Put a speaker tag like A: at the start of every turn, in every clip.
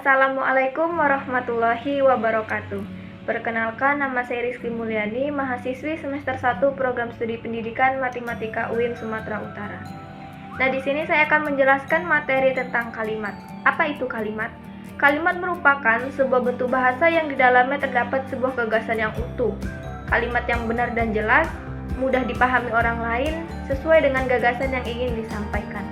A: Assalamualaikum warahmatullahi wabarakatuh. Perkenalkan, nama saya Rizky Mulyani, mahasiswi semester 1 Program Studi Pendidikan Matematika UIN Sumatera Utara. Nah, di sini saya akan menjelaskan materi tentang kalimat. Apa itu kalimat? Kalimat merupakan sebuah bentuk bahasa yang di dalamnya terdapat sebuah gagasan yang utuh. Kalimat yang benar dan jelas, mudah dipahami orang lain, sesuai dengan gagasan yang ingin disampaikan.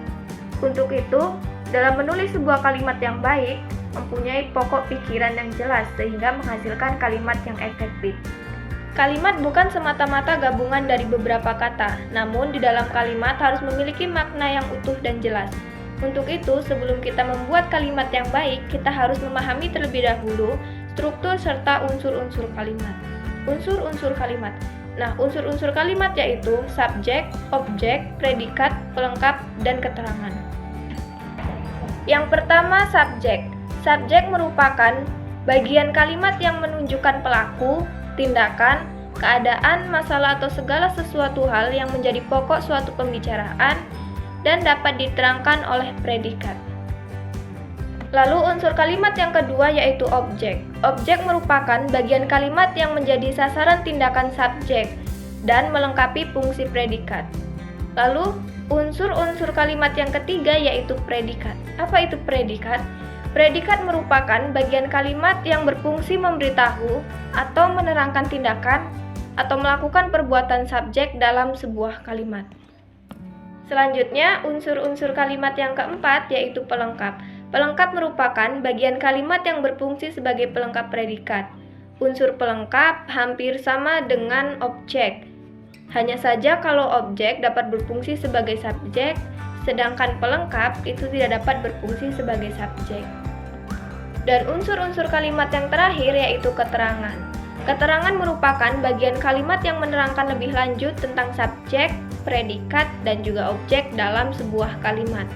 A: Untuk itu, dalam menulis sebuah kalimat yang baik, mempunyai pokok pikiran yang jelas sehingga menghasilkan kalimat yang efektif. Kalimat bukan semata-mata gabungan dari beberapa kata, namun di dalam kalimat harus memiliki makna yang utuh dan jelas. Untuk itu, sebelum kita membuat kalimat yang baik, kita harus memahami terlebih dahulu struktur serta unsur-unsur kalimat. Unsur-unsur kalimat. Nah, unsur-unsur kalimat yaitu subjek, objek, predikat, pelengkap, dan keterangan. Yang pertama, subjek. Subjek merupakan bagian kalimat yang menunjukkan pelaku, tindakan, keadaan, masalah atau segala sesuatu hal yang menjadi pokok suatu pembicaraan dan dapat diterangkan oleh predikat. Lalu unsur kalimat yang kedua yaitu objek. Objek merupakan bagian kalimat yang menjadi sasaran tindakan subjek dan melengkapi fungsi predikat. Lalu unsur-unsur kalimat yang ketiga yaitu predikat. Apa itu predikat? Predikat merupakan bagian kalimat yang berfungsi memberitahu atau menerangkan tindakan atau melakukan perbuatan subjek dalam sebuah kalimat. Selanjutnya, unsur-unsur kalimat yang keempat yaitu pelengkap. Pelengkap merupakan bagian kalimat yang berfungsi sebagai pelengkap predikat. Unsur pelengkap hampir sama dengan objek. Hanya saja kalau objek dapat berfungsi sebagai subjek, sedangkan pelengkap itu tidak dapat berfungsi sebagai subjek. Dan unsur-unsur kalimat yang terakhir yaitu keterangan. Keterangan merupakan bagian kalimat yang menerangkan lebih lanjut tentang subjek, predikat, dan juga objek dalam sebuah kalimat.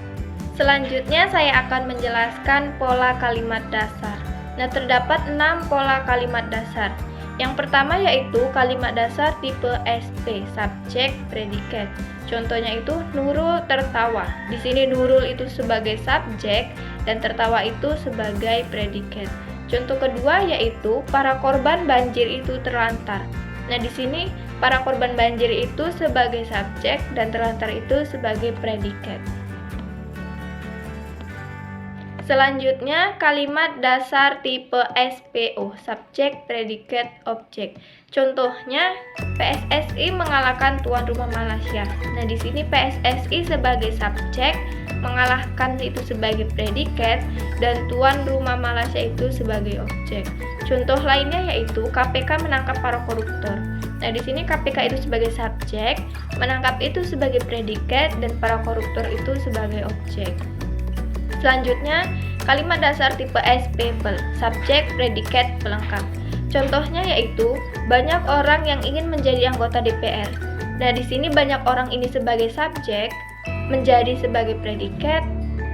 A: Selanjutnya saya akan menjelaskan pola kalimat dasar. Nah, terdapat 6 pola kalimat dasar. Yang pertama yaitu kalimat dasar tipe SP, subjek, predikat. Contohnya itu Nurul tertawa. Di sini Nurul itu sebagai subjek dan tertawa itu sebagai predikat. Contoh kedua yaitu para korban banjir itu terlantar. Nah, di sini para korban banjir itu sebagai subjek dan terlantar itu sebagai predikat. Selanjutnya, kalimat dasar tipe SPO, subjek, predikat, objek. Contohnya, PSSI mengalahkan tuan rumah Malaysia. Nah, di sini PSSI sebagai subjek, mengalahkan itu sebagai predikat, dan tuan rumah Malaysia itu sebagai objek. Contoh lainnya yaitu KPK menangkap para koruptor. Nah, di sini KPK itu sebagai subjek, menangkap itu sebagai predikat, dan para koruptor itu sebagai objek. Selanjutnya, kalimat dasar tipe SPPL, subjek, predikat, pelengkap. Contohnya yaitu banyak orang yang ingin menjadi anggota DPR. Nah, di sini banyak orang ini sebagai subjek, menjadi sebagai predikat,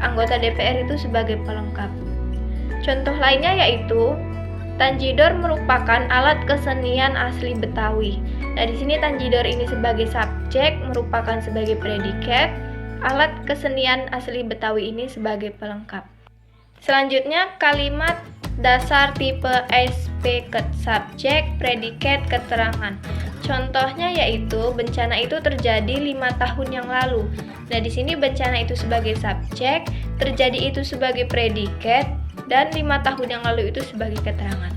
A: anggota DPR itu sebagai pelengkap. Contoh lainnya yaitu tanjidor merupakan alat kesenian asli Betawi. Nah, di sini tanjidor ini sebagai subjek merupakan sebagai predikat, alat kesenian asli Betawi ini sebagai pelengkap. Selanjutnya, kalimat dasar tipe SPKET, subjek, predikat, keterangan. Contohnya yaitu bencana itu terjadi 5 tahun yang lalu. Nah, di sini bencana itu sebagai subjek, terjadi itu sebagai predikat, dan 5 tahun yang lalu itu sebagai keterangan.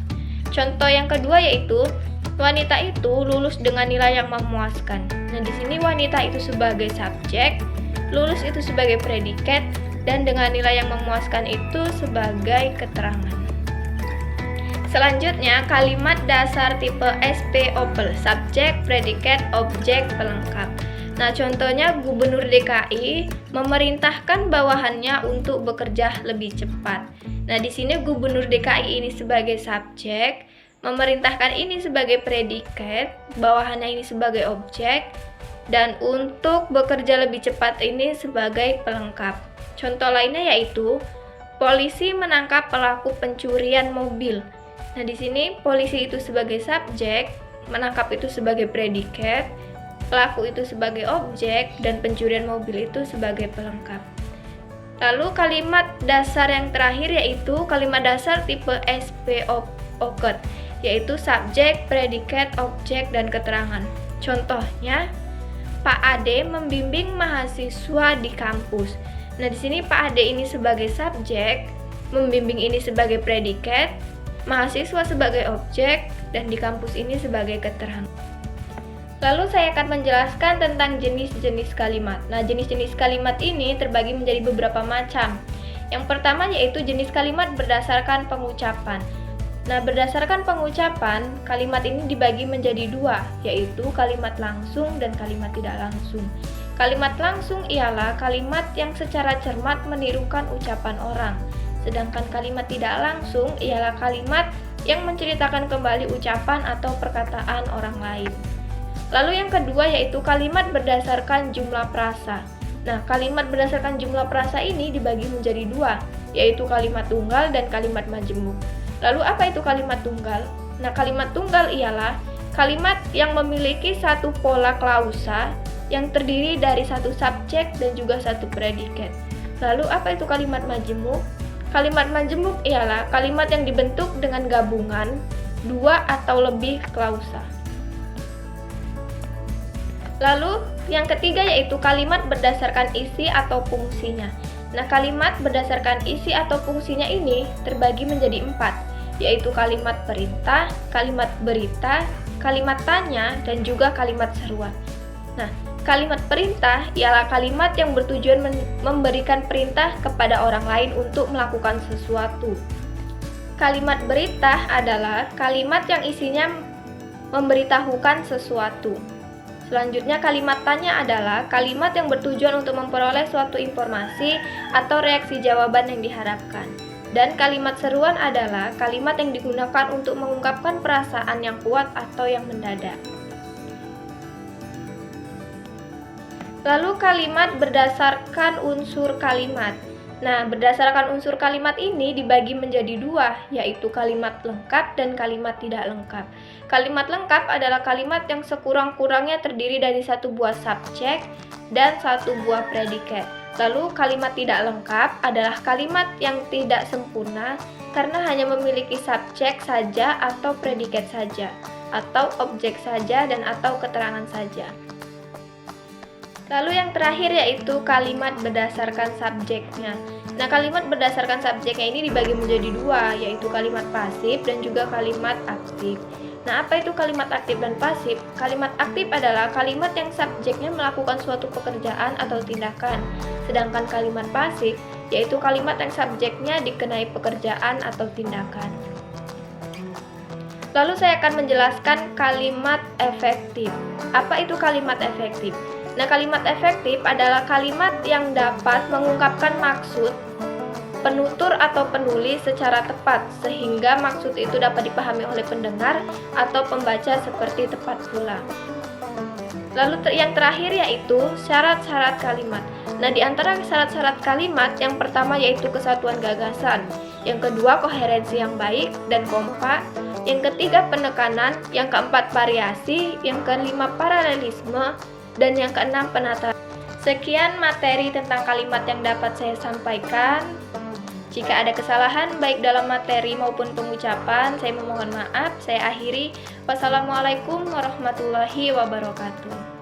A: Contoh yang kedua yaitu wanita itu lulus dengan nilai yang memuaskan. Nah, di sini wanita itu sebagai subjek, lulus itu sebagai predikat, dan dengan nilai yang memuaskan itu sebagai keterangan. Selanjutnya, kalimat dasar tipe SPOPL, subjek, predikat, objek, pelengkap. Nah, contohnya Gubernur DKI memerintahkan bawahannya untuk bekerja lebih cepat. Nah, di sini Gubernur DKI ini sebagai subjek, memerintahkan ini sebagai predikat, bawahannya ini sebagai objek, dan untuk bekerja lebih cepat ini sebagai pelengkap. Contoh lainnya yaitu polisi menangkap pelaku pencurian mobil. Nah, di sini polisi itu sebagai subjek, menangkap itu sebagai predikat, pelaku itu sebagai objek, dan pencurian mobil itu sebagai pelengkap. Lalu kalimat dasar yang terakhir yaitu kalimat dasar tipe SPOK, yaitu subjek, predikat, objek, dan keterangan. Contohnya, Pak Ade membimbing mahasiswa di kampus. Nah, di sini Pak Ade ini sebagai subjek, membimbing ini sebagai predikat, mahasiswa sebagai objek, dan di kampus ini sebagai keterangan. Lalu saya akan menjelaskan tentang jenis-jenis kalimat. Nah, jenis-jenis kalimat ini terbagi menjadi beberapa macam. Yang pertama yaitu jenis kalimat berdasarkan pengucapan. Nah, berdasarkan pengucapan, kalimat ini dibagi menjadi dua, yaitu kalimat langsung dan kalimat tidak langsung. Kalimat langsung ialah kalimat yang secara cermat menirukan ucapan orang. Sedangkan kalimat tidak langsung ialah kalimat yang menceritakan kembali ucapan atau perkataan orang lain. Lalu yang kedua yaitu kalimat berdasarkan jumlah frasa. Nah, kalimat berdasarkan jumlah frasa ini dibagi menjadi dua, yaitu kalimat tunggal dan kalimat majemuk. Lalu apa itu kalimat tunggal? Nah, kalimat tunggal ialah kalimat yang memiliki satu pola klausa yang terdiri dari satu subjek dan juga satu predikat. Lalu apa itu kalimat majemuk? Kalimat majemuk ialah kalimat yang dibentuk dengan gabungan dua atau lebih klausa. Lalu yang ketiga yaitu kalimat berdasarkan isi atau fungsinya. Nah, kalimat berdasarkan isi atau fungsinya ini terbagi menjadi 4, yaitu kalimat perintah, kalimat berita, kalimat tanya, dan juga kalimat seruan. Nah, kalimat perintah ialah kalimat yang bertujuan memberikan perintah kepada orang lain untuk melakukan sesuatu. Kalimat berita adalah kalimat yang isinya memberitahukan sesuatu. Selanjutnya, kalimat tanya adalah kalimat yang bertujuan untuk memperoleh suatu informasi atau reaksi jawaban yang diharapkan. Dan kalimat seruan adalah kalimat yang digunakan untuk mengungkapkan perasaan yang kuat atau yang mendadak. Lalu kalimat berdasarkan unsur kalimat. Nah, berdasarkan unsur kalimat ini dibagi menjadi dua, yaitu kalimat lengkap dan kalimat tidak lengkap. Kalimat lengkap adalah kalimat yang sekurang-kurangnya terdiri dari satu buah subjek dan satu buah predikat. Lalu kalimat tidak lengkap adalah kalimat yang tidak sempurna karena hanya memiliki subjek saja atau predikat saja, atau objek saja dan atau keterangan saja. Lalu yang terakhir yaitu kalimat berdasarkan subjeknya. Nah, kalimat berdasarkan subjeknya ini dibagi menjadi dua, yaitu kalimat pasif dan juga kalimat aktif. Nah, apa itu kalimat aktif dan pasif? Kalimat aktif adalah kalimat yang subjeknya melakukan suatu pekerjaan atau tindakan. Sedangkan kalimat pasif yaitu kalimat yang subjeknya dikenai pekerjaan atau tindakan. Lalu saya akan menjelaskan kalimat efektif. Apa itu kalimat efektif? Nah, kalimat efektif adalah kalimat yang dapat mengungkapkan maksud penutur atau penulis secara tepat, sehingga maksud itu dapat dipahami oleh pendengar atau pembaca seperti tepat pula. Lalu yang terakhir yaitu syarat-syarat kalimat. Nah, di antara syarat-syarat kalimat, yang pertama yaitu kesatuan gagasan, yang kedua koherensi yang baik dan kompak, yang ketiga penekanan, yang keempat variasi, yang kelima paralelisme, dan yang keenam penataan. Sekian materi tentang kalimat yang dapat saya sampaikan. Jika ada kesalahan baik dalam materi maupun pengucapan, saya memohon maaf. Saya akhiri. Wassalamualaikum warahmatullahi wabarakatuh.